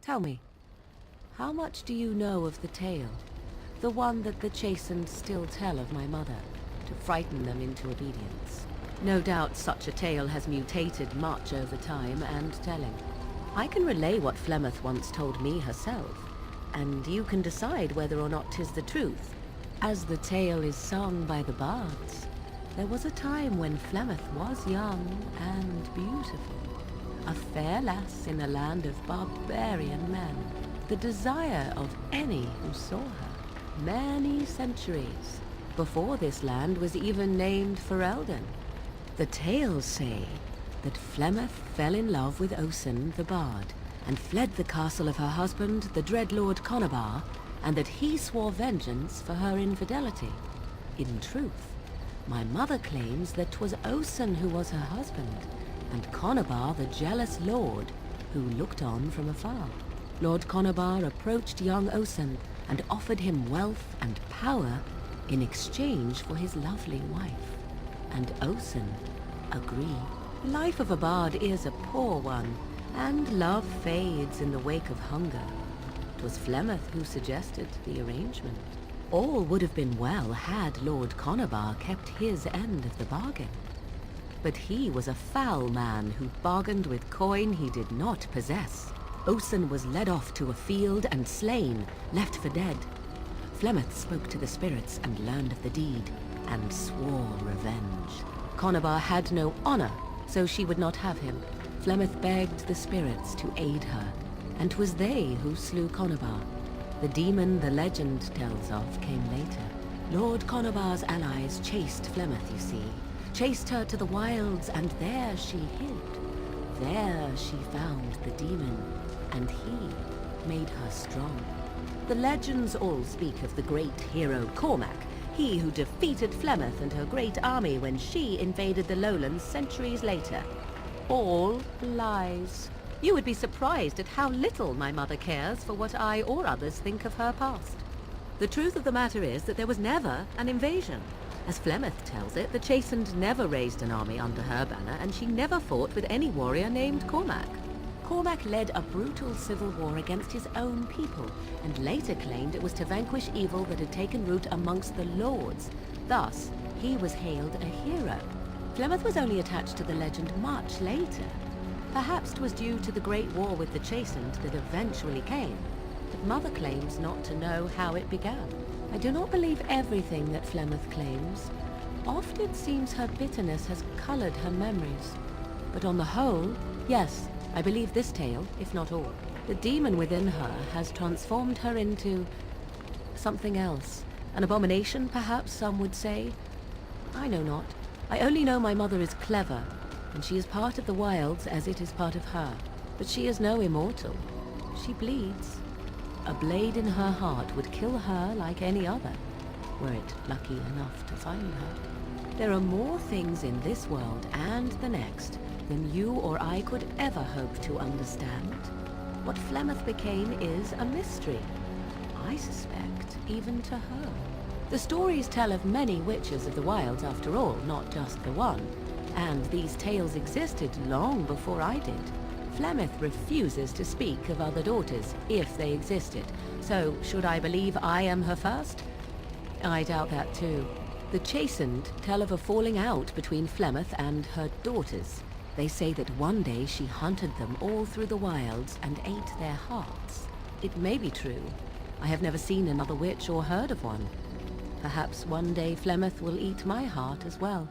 Tell me, how much do you know of the tale? The one that the Chasind still tell of my mother, to frighten them into obedience. No doubt such a tale has mutated much over time and telling. I can relay what Flemeth once told me herself, and you can decide whether or not 'tis the truth. As the tale is sung by the bards, there was a time when Flemeth was young and beautiful, a fair lass in a land of barbarian men, the desire of any who saw her. Many centuries before this land was even named Ferelden. The tales say that Flemeth fell in love with Osen the bard, and fled the castle of her husband, the dread Lord Conabar, and that he swore vengeance for her infidelity. In truth, my mother claims that 'twas Osen who was her husband, and Conabar the jealous lord who looked on from afar. Lord Conabar approached young Osen and offered him wealth and power in exchange for his lovely wife. And Osen agreed. The life of a bard is a poor one, and love fades in the wake of hunger. 'Twas Flemeth who suggested the arrangement. All would have been well had Lord Conabar kept his end of the bargain. But he was a foul man who bargained with coin he did not possess. Osen was led off to a field and slain, left for dead. Flemeth spoke to the spirits and learned of the deed, and swore revenge. Conabar had no honor, so she would not have him. Flemeth begged the spirits to aid her, and 'twas they who slew Conabar. The demon the legend tells of came later. Lord Conabar's allies chased Flemeth, you see, chased her to the wilds, and there she hid. There she found the demon, and he made her strong. The legends all speak of the great hero Cormac, he who defeated Flemeth and her great army when she invaded the lowlands centuries later. All lies. You would be surprised at how little my mother cares for what I or others think of her past. The truth of the matter is that there was never an invasion. As Flemeth tells it, the Chasind never raised an army under her banner, and she never fought with any warrior named Cormac. Cormac led a brutal civil war against his own people, and later claimed it was to vanquish evil that had taken root amongst the lords. Thus, he was hailed a hero. Flemeth was only attached to the legend much later. Perhaps 'twas due to the great war with the Chasind that eventually came, but Mother claims not to know how it began. I do not believe everything that Flemeth claims. Oft it seems her bitterness has colored her memories. But on the whole, yes, I believe this tale, if not all. The demon within her has transformed her into something else. An abomination, perhaps some would say. I know not. I only know my mother is clever, and she is part of the wilds as it is part of her. But she is no immortal. She bleeds. A blade in her heart would kill her like any other, were it lucky enough to find her. There are more things in this world and the next than you or I could ever hope to understand. What Flemeth became is a mystery, I suspect, even to her. The stories tell of many witches of the wilds after all, not just the one, and these tales existed long before I did. Flemeth refuses to speak of other daughters, if they existed, so should I believe I am her first? I doubt that too. The Chasind tell of a falling out between Flemeth and her daughters. They say that one day she hunted them all through the wilds and ate their hearts. It may be true. I have never seen another witch or heard of one. Perhaps one day Flemeth will eat my heart as well.